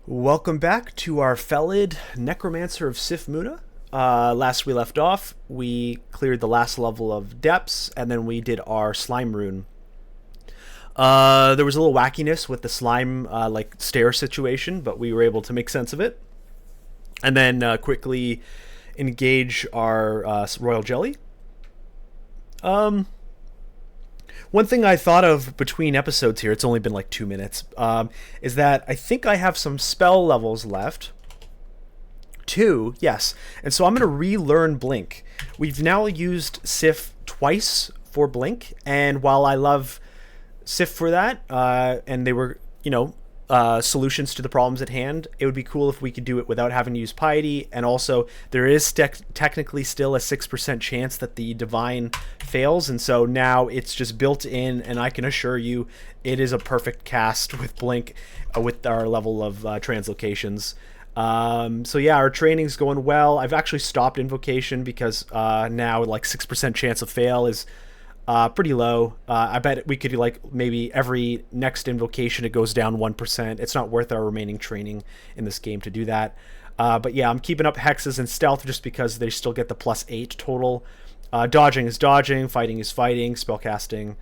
Welcome back to our Felid Necromancer of Sif Muna. Last we left off, we cleared the last level of depths, and then we did our slime rune. There was a little wackiness with the slime like stair situation, but we were able to make sense of it, and then quickly engage our royal jelly. One thing I thought of between episodes here, it's only been like 2 minutes, is that I think I have some spell levels left. Two, yes. And so I'm going to relearn Blink. We've now used Sif twice for Blink, and while I love Sif for that, and they were, solutions to the problems at hand, it would be cool if we could do it without having to use Piety, and also there is technically still a 6% chance that the Divine fails, and so now it's just built in, and I can assure you it is a perfect cast with Blink with our level of translocations. So yeah, our training's going well. I've actually stopped Invocation because now like 6% chance of fail is pretty low. I bet we could like maybe every next invocation it goes down 1%. It's not worth our remaining training in this game to do that. But yeah, I'm keeping up hexes and stealth just because they still get the +8 total. Dodging is dodging, fighting is fighting, spellcasting.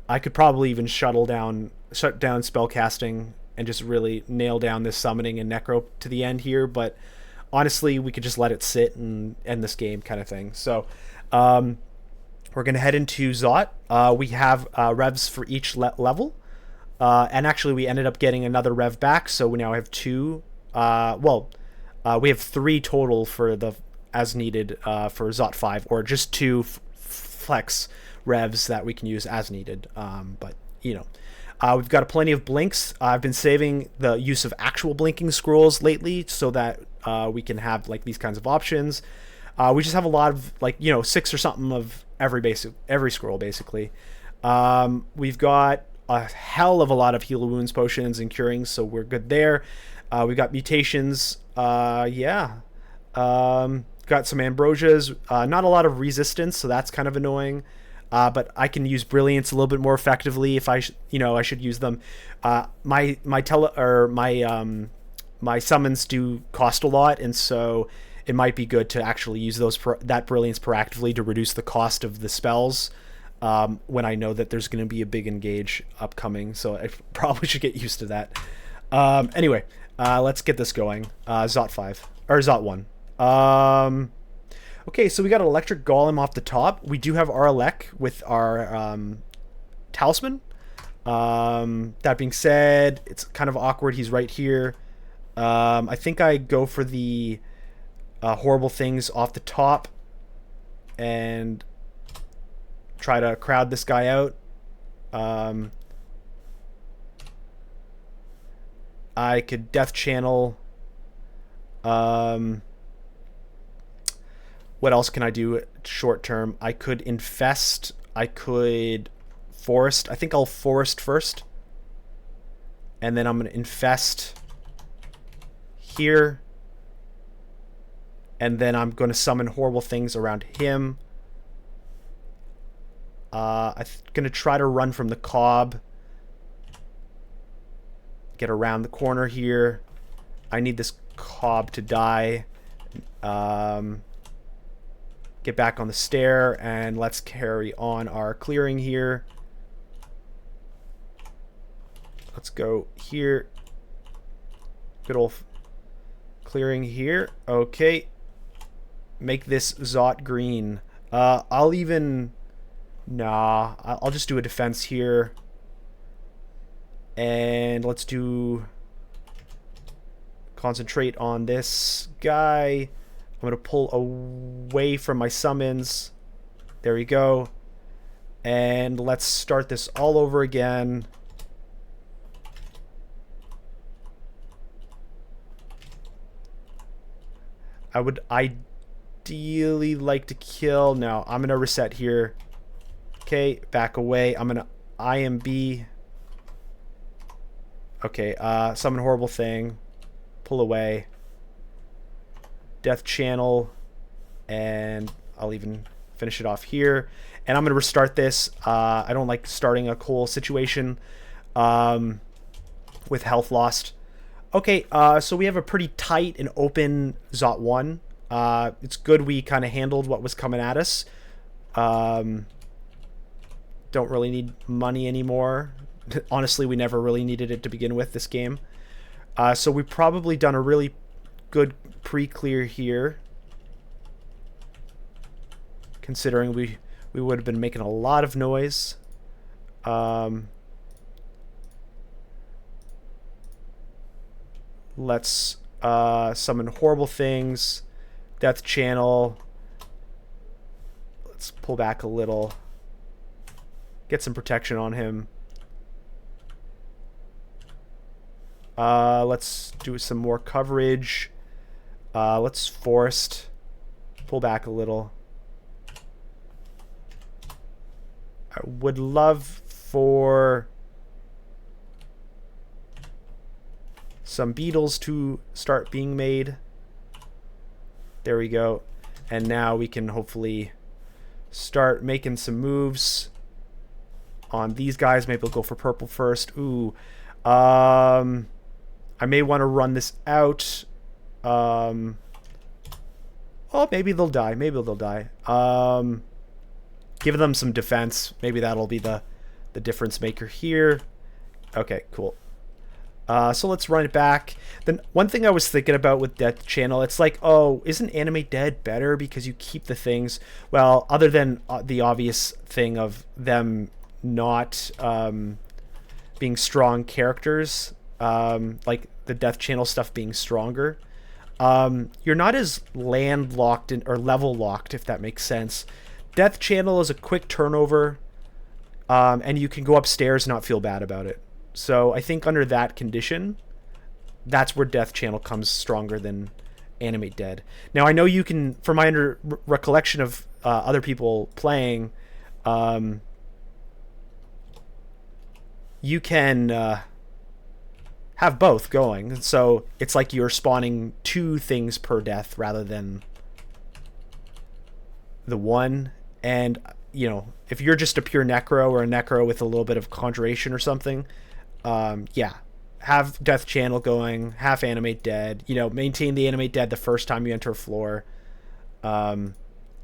I could probably even shut down spellcasting and just really nail down this summoning and necro to the end here, but honestly we could just let it sit and end this game kind of thing. So we're going to head into Zot. We have revs for each level. And actually, we ended up getting another rev back, so we now have two. We have three total for the as needed for Zot 5, or just two flex revs that we can use as needed. We've got plenty of blinks. I've been saving the use of actual blinking scrolls lately so that we can have like these kinds of options. We just have a lot of 6 or something of every scroll basically. We've got a hell of a lot of heal wounds potions and curing, so we're good there. We've got mutations. Got some ambrosias. Not a lot of resistance, so that's kind of annoying. But I can use brilliance a little bit more effectively if I should use them. My summons do cost a lot, and so it might be good to actually use that brilliance proactively to reduce the cost of the spells when I know that there's going to be a big engage upcoming, so I probably should get used to that. Anyway, let's get this going. Zot 5, or Zot 1. Okay, so we got an electric golem off the top. We do have our Elec with our talisman. That being said, it's kind of awkward. He's right here. I think I go for the horrible things off the top and try to crowd this guy out. I could death channel. What else can I do short term? I could infest. I could forest. I think I'll forest first, and then I'm going to infest here, and then I'm going to summon horrible things around him. I'm going to try to run from the cob. Get around the corner here. I need this cob to die. Get back on the stair, and let's carry on our clearing here. Let's go here. Good old clearing here. Okay. Make this Zot green. I'll just do a defense here. And let's do concentrate on this guy. I'm going to pull away from my summons. There we go. And let's start this all over again. I would ideally like to kill. No, I'm going to reset here. Okay, back away. I'm going to IMB. Okay, summon horrible thing. Pull away. Death channel, and I'll even finish it off here, and I'm going to restart this. I don't like starting a cool situation with health lost. Okay, so we have a pretty tight and open Zot 1. It's good we kind of handled what was coming at us. Don't really need money anymore. Honestly, we never really needed it to begin with this game. So we've probably done a really good pre-clear here. Considering we would have been making a lot of noise. Let's summon horrible things. Death channel. Let's pull back a little. Get some protection on him. Let's do some more coverage. Let's forest. Pull back a little. I would love for some beetles to start being made. There we go. And now we can hopefully start making some moves on these guys. Maybe we'll go for purple first. Ooh. I may want to run this out. Oh, maybe they'll die. Maybe they'll die. Give them some defense. Maybe that'll be the difference maker here. Okay, cool. So let's run it back. Then one thing I was thinking about with Death Channel, it's like, oh, isn't Animate Dead better because you keep the things? Well, other than the obvious thing of them not being strong characters, like the Death Channel stuff being stronger, you're not as landlocked or level locked, if that makes sense. Death Channel is a quick turnover, and you can go upstairs and not feel bad about it. So I think under that condition, that's where Death Channel comes stronger than Animate Dead. Now, I know you can, from my recollection of other people playing, you can have both going. So it's like you're spawning 2 things per death rather than the 1. And, you know, if you're just a pure Necro or a Necro with a little bit of Conjuration or something, yeah, have Death Channel going, have Animate Dead, you know, maintain the Animate Dead the first time you enter a floor, and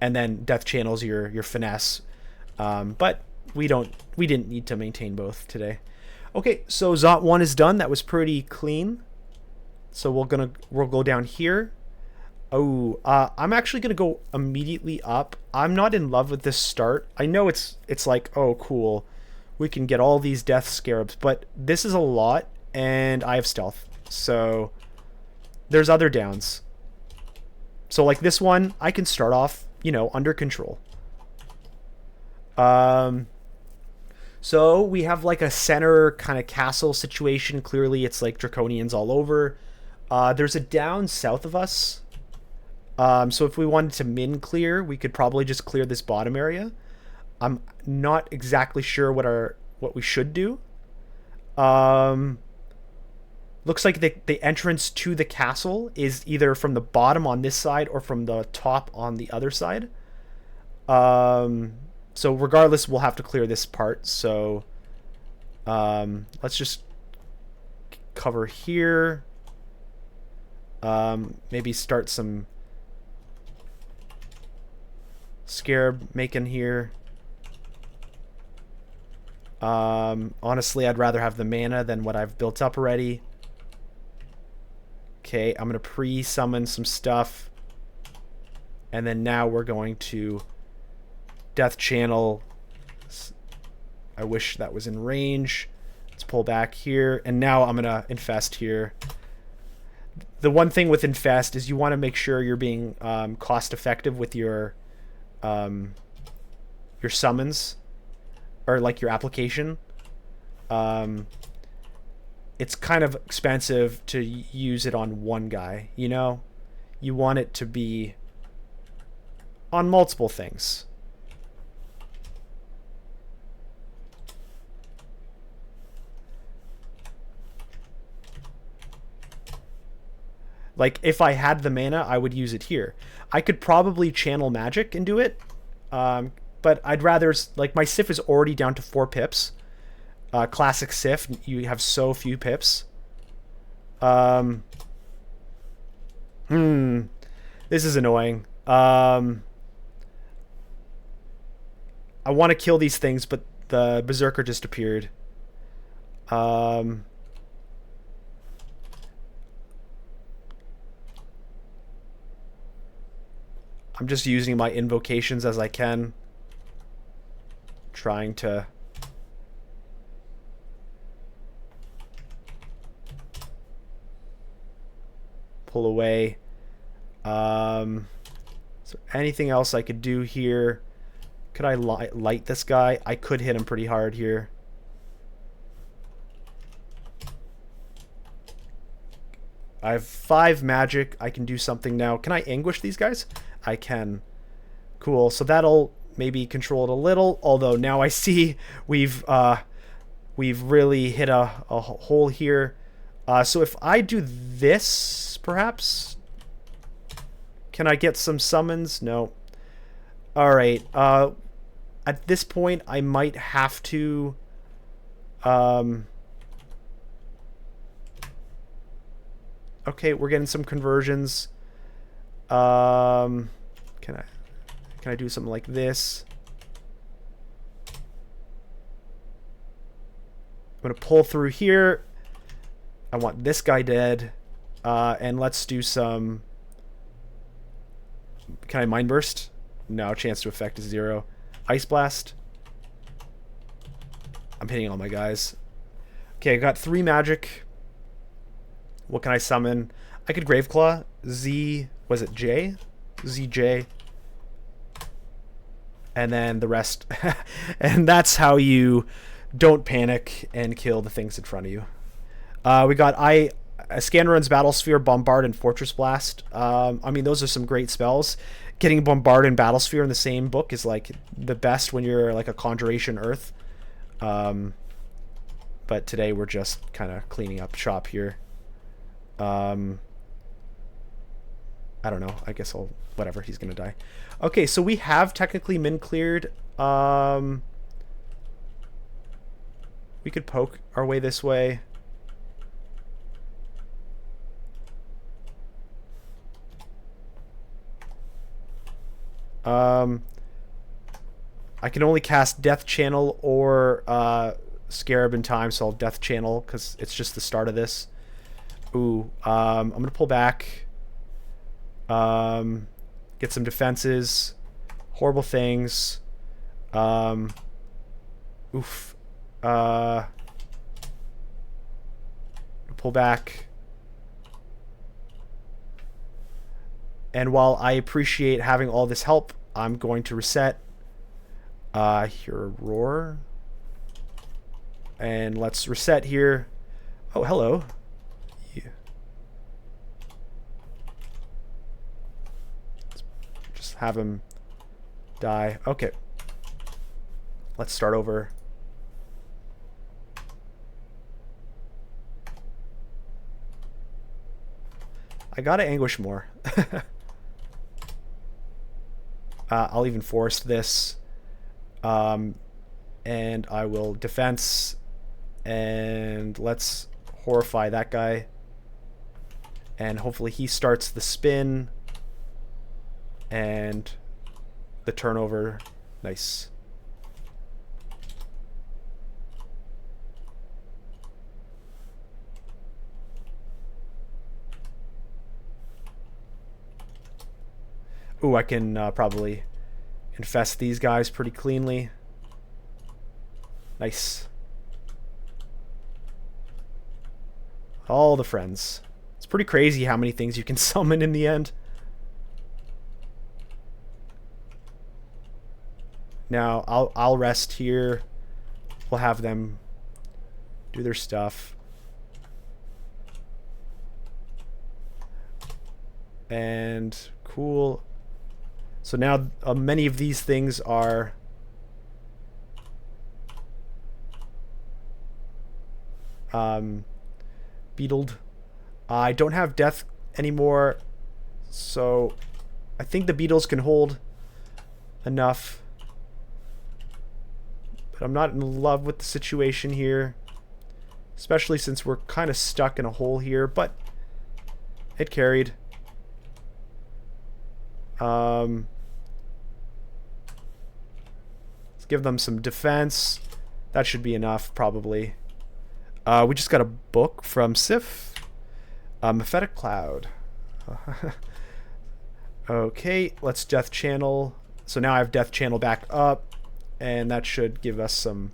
then Death Channel's your finesse. But we didn't need to maintain both today. Okay, so Zot 1 is done. That was pretty clean. So we'll go down here. Oh, I'm actually gonna go immediately up. I'm not in love with this start. I know it's like, oh, cool, we can get all these death scarabs, but this is a lot, and I have stealth, so there's other downs. So like this one, I can start off, you know, under control. So we have like a center kind of castle situation. Clearly, it's like draconians all over. There's a down south of us. So if we wanted to min clear, we could probably just clear this bottom area. I'm not exactly sure what we should do. Looks like the entrance to the castle is either from the bottom on this side or from the top on the other side. So regardless, we'll have to clear this part. So let's just cover here. Maybe start some scarab making here. Honestly, I'd rather have the mana than what I've built up already. Okay, I'm gonna pre-summon some stuff, and then now we're going to Death Channel. I wish that was in range. Let's pull back here, and now I'm gonna infest here. The one thing with infest is you want to make sure you're being cost effective with your summons, or like your application. It's kind of expensive to use it on one guy, you know? You want it to be on multiple things. Like, if I had the mana, I would use it here. I could probably channel magic and do it, but I'd rather, like, my Sif is already down to 4 pips. Classic Sif, you have so few pips. Um, this is annoying. I want to kill these things, but the Berserker just appeared. I'm just using my invocations as I can. Trying to... pull away. Is there anything else I could do here? Could I light this guy? I could hit him pretty hard here. I have 5 magic. I can do something now. Can I anguish these guys? I can. Cool. So that'll maybe control it a little. Although now I see we've really hit a hole here. So if I do this, perhaps... Can I get some summons? No. Alright. At this point, I might have to... Okay, we're getting some conversions. Can I do something like this? I'm going to pull through here. I want this guy dead. And let's do some... Can I Mind Burst? No, chance to affect is 0. Ice Blast. I'm hitting all my guys. Okay, I got 3 magic. What can I summon? I could Graveclaw. Was it J? ZJ. And then the rest. And that's how you don't panic and kill the things in front of you. We got Scanron's Battle Sphere, Bombard, and Fortress Blast. I mean, those are some great spells. Getting Bombard and Battle Sphere in the same book is like the best when you're like a Conjuration Earth. But today we're just kind of cleaning up shop here. I don't know. I guess I'll... Whatever, he's gonna die. Okay, so we have technically min cleared. We could poke our way this way. I can only cast Death Channel or Scarab in time, so I'll Death Channel because it's just the start of this. Ooh, I'm gonna pull back. Get some defenses. Horrible things. Oof. Pull back. And while I appreciate having all this help, I'm going to reset. Hear a roar. And let's reset here. Oh, hello. Yeah. Just have him die. Okay. Let's start over. I gotta anguish more. I'll even force this. And I will defense. And let's horrify that guy. And hopefully he starts the spin. And the turnover. Nice. Ooh, I can probably infest these guys pretty cleanly. Nice. All the friends. It's pretty crazy how many things you can summon in the end. Now, I'll rest here. We'll have them do their stuff. And cool. So now many of these things are beetled. I don't have death anymore, so I think the beetles can hold enough. But I'm not in love with the situation here. especially since we're kind of stuck in a hole here, but it carried. Let's give them some defense. That should be enough, probably. We just got a book from Sif. Mephetic Cloud. Okay, let's Death Channel. So now I have Death Channel back up, and that should give us some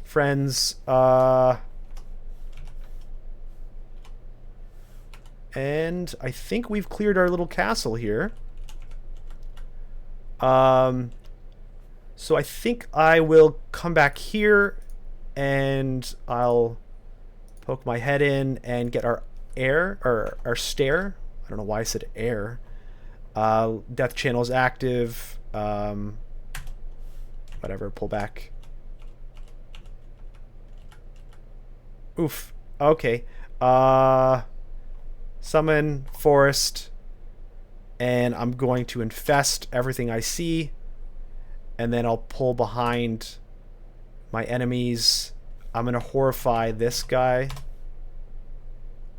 friends. And I think we've cleared our little castle here. So I think I will come back here, and I'll poke my head in and get our air, or our stair. I don't know why I said air. Death Channel is active. Whatever, pull back. Oof. Okay. Summon Forest. And I'm going to infest everything I see. And then I'll pull behind my enemies. I'm going to horrify this guy.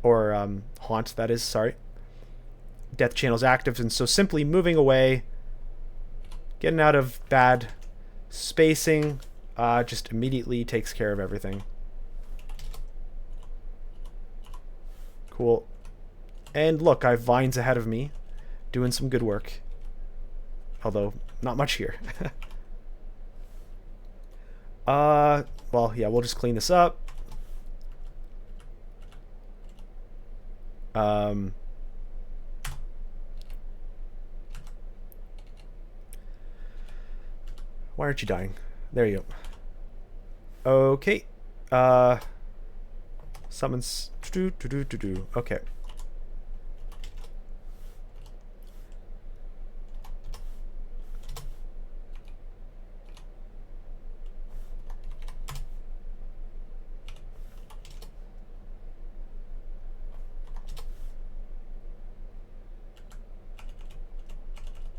Or haunt, that is, sorry. Death Channel's active, and so simply moving away, getting out of bad spacing, just immediately takes care of everything. Cool. And look, I have vines ahead of me, doing some good work. Although, not much here. Well, yeah, we'll just clean this up. Why aren't you dying? There you go. Okay. Summons. Okay.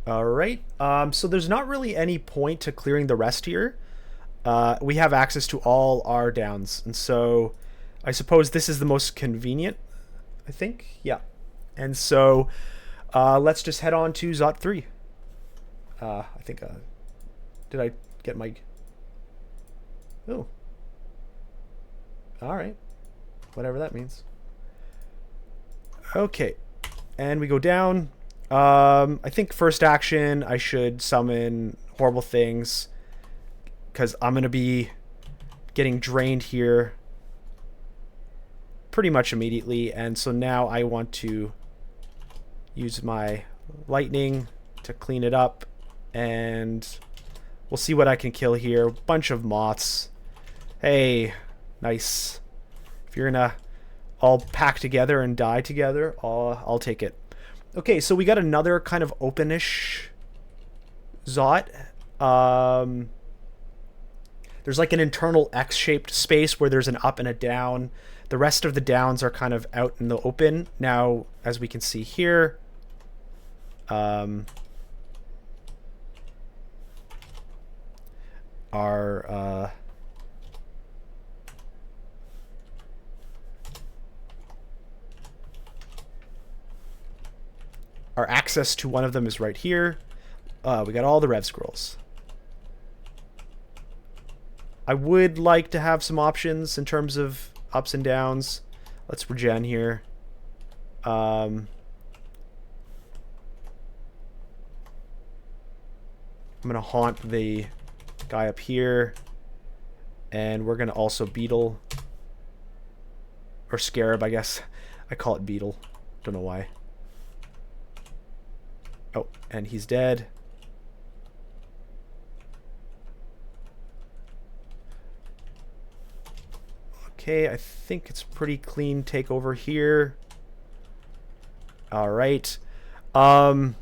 Alright, so there's not really any point to clearing the rest here. We have access to all our downs, and so I suppose this is the most convenient, I think. Yeah. And so let's just head on to Zot 3. I think, did I get my... Oh. Alright. Whatever that means. Okay. And we go down. I think first action I should summon Horrible Things, because I'm going to be getting drained here pretty much immediately, and so now I want to use my lightning to clean it up, and we'll see what I can kill here. Bunch of moths. Hey, nice. If you're gonna all pack together and die together, I'll take it. Okay, so we got another kind of openish Zot. There's like an internal X-shaped space where there's an up and a down. The rest of the downs are kind of out in the open. Now, as we can see here, our access to one of them is right here. We got all the Rev Scrolls. I would like to have some options in terms of ups and downs. Let's regen here. I'm going to haunt the guy up here. And we're going to also beetle. Or scarab, I guess. I call it beetle. Don't know why. Oh, and he's dead. Okay, I think it's pretty clean takeover here. All right. So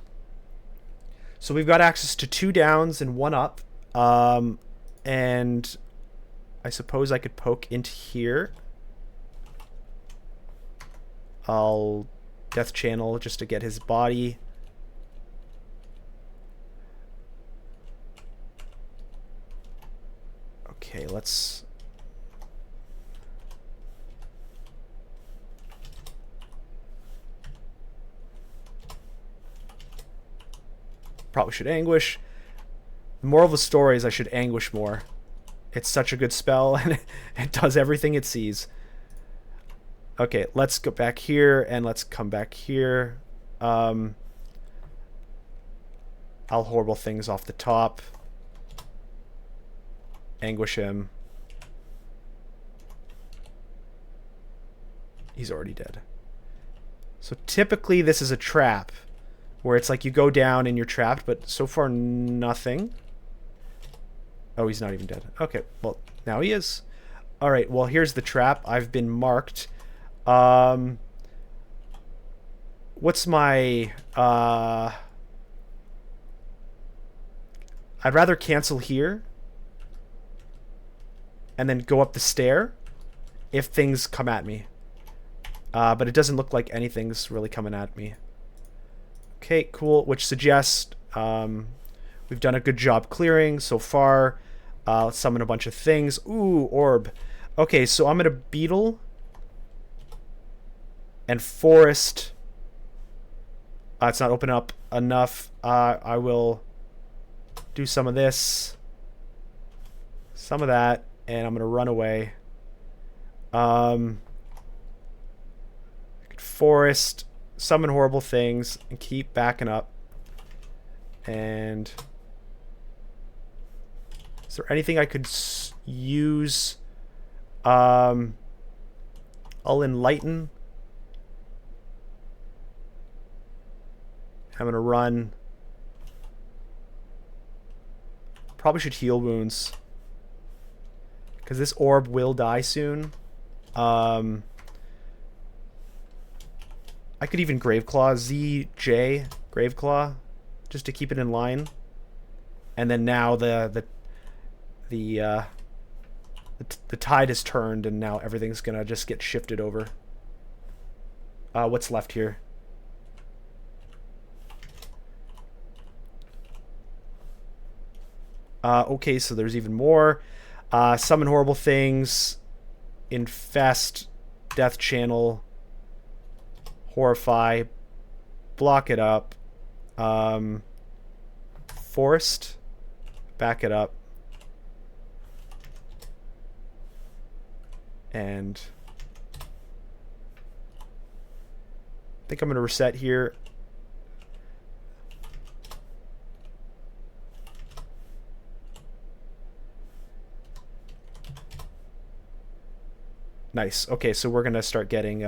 we've got access to 2 downs and 1 up. And I suppose I could poke into here. I'll Death Channel just to get his body. Okay, let's Probably should anguish. The moral of the story is I should anguish more. It's such a good spell, and it does everything it sees. Okay, let's go back here, and let's come back here. I'll horrible things off the top. Anguish him. He's already dead. So typically this is a trap, where it's like you go down and you're trapped, but so far nothing. Oh, he's not even dead. Okay, well, now he is. Alright, well, here's the trap. I've been marked. What's my... I'd rather cancel here and then go up the stair if things come at me. But it doesn't look like anything's really coming at me. Okay, cool. Which suggests we've done a good job clearing so far. Let's summon a bunch of things. Ooh, orb. Okay, so I'm going to beetle and forest. It's not open up enough. I will do some of this, some of that, and I'm going to run away. Forest, summon horrible things, and keep backing up. And is there anything I could use? I'll enlighten. I'm gonna run. Probably should heal wounds, because this orb will die soon. I could even Graveclaw, ZJ, Graveclaw, just to keep it in line. And then now the tide has turned, and now everything's gonna just get shifted over. What's left here? Okay, so there's even more. Summon horrible things, infest, death channel, horrify, block it up, forest, back it up, and I think I'm going to reset here. Nice. Okay, so we're going to start getting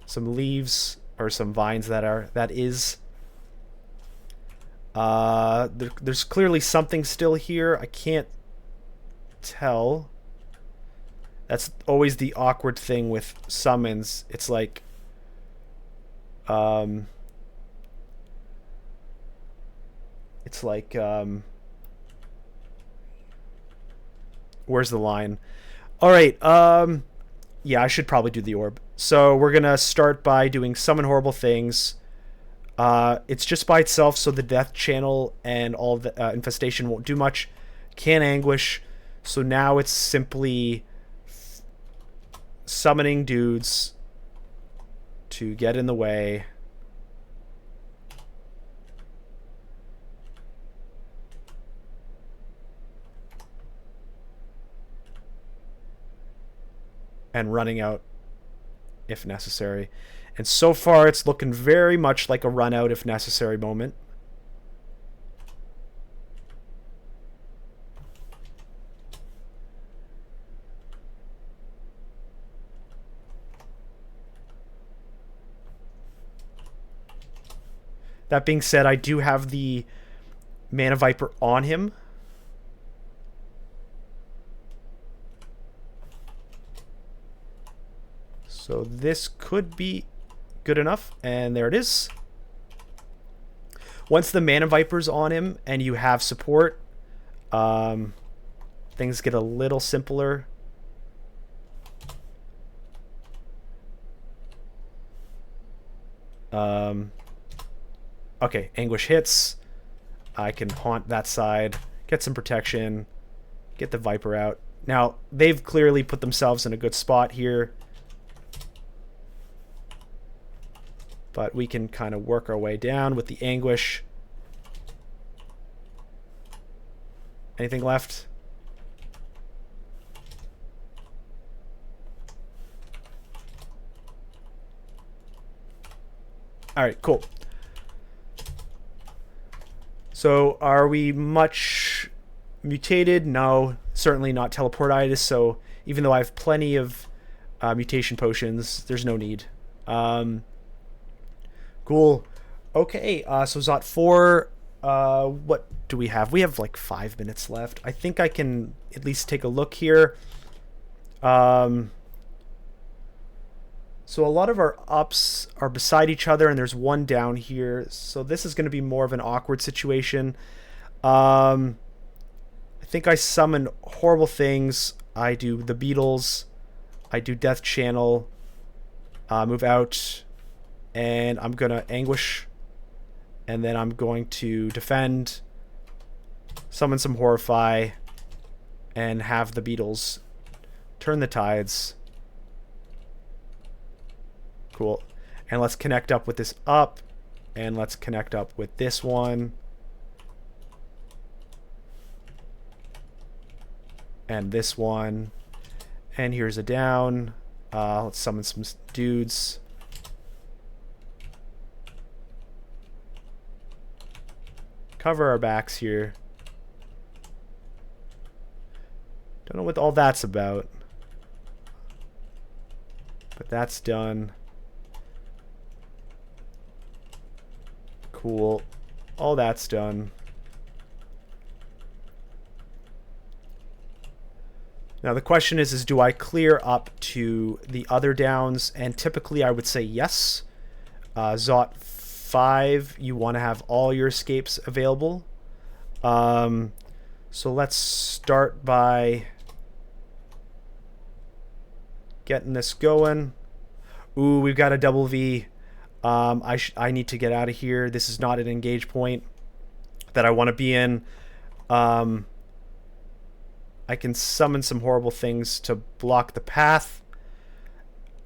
some leaves or some vines there's clearly something still here. I can't tell. That's always the awkward thing with summons. It's like where's the line? All right. Yeah, I should probably do the orb. So we're going to start by doing summon horrible things. It's just by itself, so the death channel and all the infestation won't do much. Can anguish. So now it's simply summoning dudes to get in the way. And running out if necessary. And so far it's looking very much like a run out if necessary moment. That being said, I do have the Mana Viper on him. So this could be good enough, and there it is. Once the Mana Viper's on him and you have support, things get a little simpler. Okay, Anguish hits. I can haunt that side, get some protection, get the Viper out. Now, they've clearly put themselves in a good spot here. but we can kind of work our way down with the Anguish. Anything left? All right, cool. So are we much mutated? No, certainly not teleportitis. So even though I have plenty of mutation potions, there's no need. Cool. Okay, so Zot 4, what do we have? We have like 5 minutes left. I think I can at least take a look here. So a lot of our ups are beside each other, and there's one down here. So this is going to be more of an awkward situation. I think I summon horrible things. I do the Beatles. I do Death Channel. Move out. And I'm going to Anguish. And then I'm going to defend. Summon some Horrify. And have the Beatles turn the tides. Cool. And let's connect up with this up. And let's connect up with this one. And this one. And here's a down. Let's summon some dudes. Cover our backs here. Don't know what all that's about. But that's done. Cool. All that's done. Now the question is do I clear up to the other downs? And typically I would say yes. Zot 5, you want to have all your escapes available. So let's start by getting this going. Ooh, we've got a double V. I need to get out of here. This is not an engage point that I want to be in. I can summon some horrible things to block the path.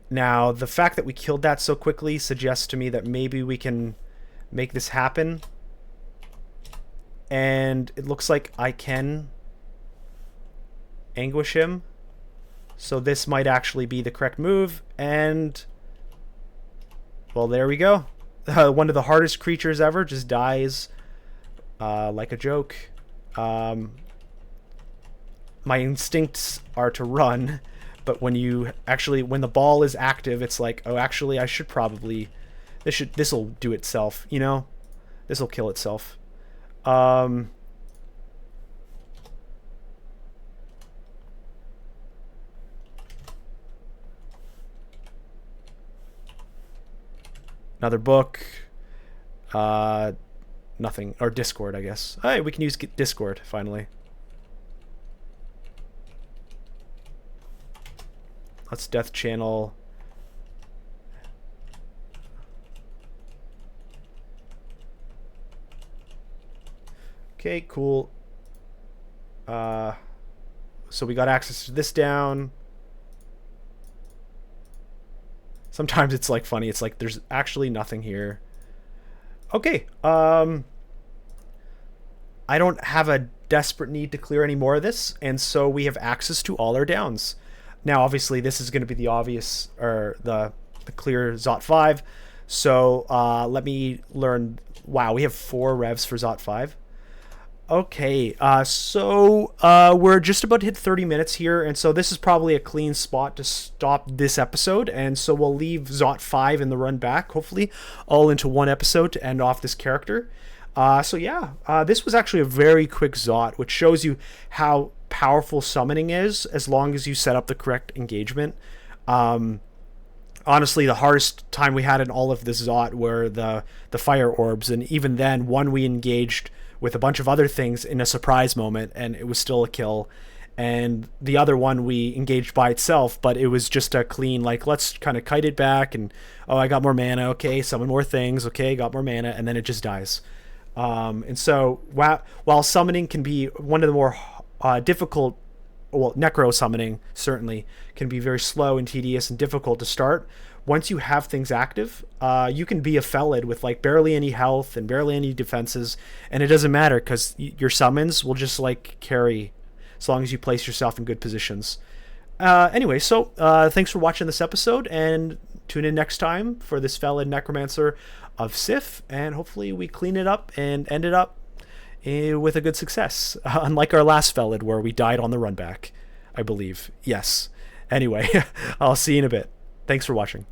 Now, the fact that we killed that so quickly suggests to me that maybe we can make this happen. And it looks like I can Anguish him. So this might actually be the correct move. And, well, there we go. One of the hardest creatures ever just dies like a joke. My instincts are to run, but when the ball is active, it's like, oh, actually, I should probably, this'll do itself, you know? This'll kill itself. Another book. Nothing. Or Discord, I guess. Hey, we can use Discord, finally. Let's Death Channel. Okay, cool. So we got access to this down. Sometimes it's like funny. It's like there's actually nothing here. Okay. I don't have a desperate need to clear any more of this, and so we have access to all our downs. Now, obviously, this is going to be the obvious, or the clear Zot 5. So let me learn. Wow, we have 4 revs for Zot 5. Okay, so we're just about to hit 30 minutes here, and so this is probably a clean spot to stop this episode, and so we'll leave Zot 5 in the run back, hopefully, all into one episode to end off this character. So yeah, this was actually a very quick Zot, which shows you how powerful summoning is as long as you set up the correct engagement. Honestly, the hardest time we had in all of this Zot were the fire orbs, and even then, one we engaged with a bunch of other things in a surprise moment, and it was still a kill. And the other one we engaged by itself, but it was just a clean, like, let's kind of kite it back, and, oh, I got more mana, okay, summon more things, okay, got more mana, and then it just dies. And so, while summoning can be one of the more difficult well, necro summoning certainly can be very slow and tedious and difficult to start. Once you have things active, you can be a Felid with like barely any health and barely any defenses, and it doesn't matter because your summons will just like carry as long as you place yourself in good positions. Anyway, so thanks for watching this episode, and tune in next time for this Felid Necromancer of Sif, and hopefully we clean it up and end it up with a good success, unlike our last Felid where we died on the run back, I believe. Yes. Anyway, I'll see you in a bit. Thanks for watching.